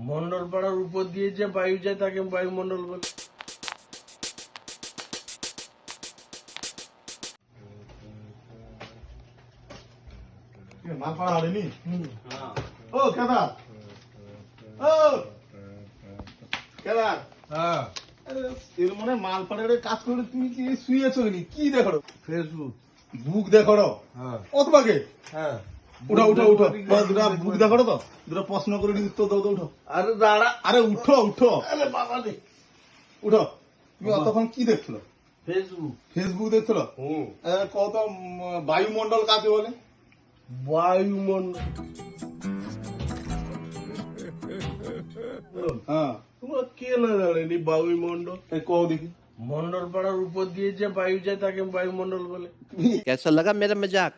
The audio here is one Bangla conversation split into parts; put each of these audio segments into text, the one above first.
মন্ডল পাড়ার উপর দিয়ে যে বায়ু যায় তাকে বায়ুমন্ডল বলে। মালপাড়া হারেনি ও কেদা ও কেদা হ্যাঁ, এর মনে মালপাড়ার কাজ করে তুমি কি শুয়েছো কি দেখো ফেসবুক। বুক দেখো হ্যাঁ ও তোমাকে হ্যাঁ, উঠো উঠো উঠো দুটা বুক দেখো তো দুটা প্রশ্ন করে নি উত্তর দাও তো উঠো আরে দাঁড়া, আরে উঠো উঠো আরে বাবা রে, উঠো তুমি অতক্ষণ কি দেখছিল ফেসবুক। ফেসবুক দেখছিল হুম, কত বায়ুমণ্ডল কাকে বলে বায়ুমন্ডল। হ্যাঁ তোমরা কে না জানেনি বায়ুমন্ডল? কও দেখি মন্ডল পাড়ার উপর দিয়ে যে বায়ু যায় তাকে বায়ুমন্ডল বলে। कैसा लगा मेरा मजाक?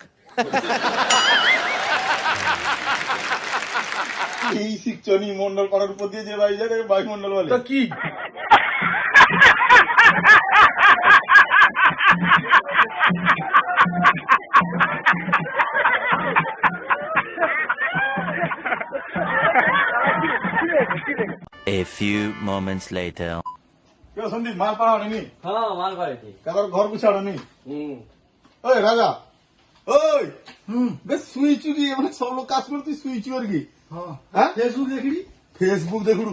এই শিখছো নি মন্ডল পাড়ার উপর দিয়ে যে বায়ু যায় তাকে বায়ুমণ্ডল বলে তা কি? A few moments later. কেউ সন্দীপ মাল পাড়া হয়নি হ্যাঁ, মাল বাড়িতে। কারোর ঘর গুছানো নি হুম, ওই রাজা ওই বেশ শুয়েছু কি মানে সব লোক কাজ করে তুই শুয়েছু আর কি হ্যাঁ ফেসবুক দেখি। ফেসবুক দেখুন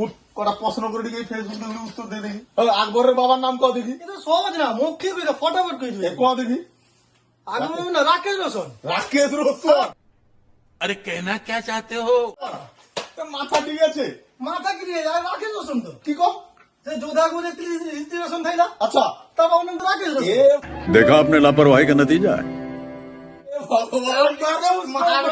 উঠ কটা প্রশ্ন করে দিকে ফেসবুক দেখুন উত্তর দিয়ে দেখি আকবরের বাবার নাম কও দেখি এটা সহজ না মুখ কি কইরা ফটাফট কই দিবে কও দেখি আগে মনে না রাকেশ রোশন রাকেশ রোশন अरे कहना क्या चाहते हो? মাথা ঠিক আছে মাথা কি রে রাকেশ রোশন তো কি কও সে যোধা গুরে হিস্ট্রি রোশন থাইলা আচ্ছা তবে ওর নাম তো রাকেশ রোশন এ देखा आपने लापरवाही का नतीजा है। ভগবান মারো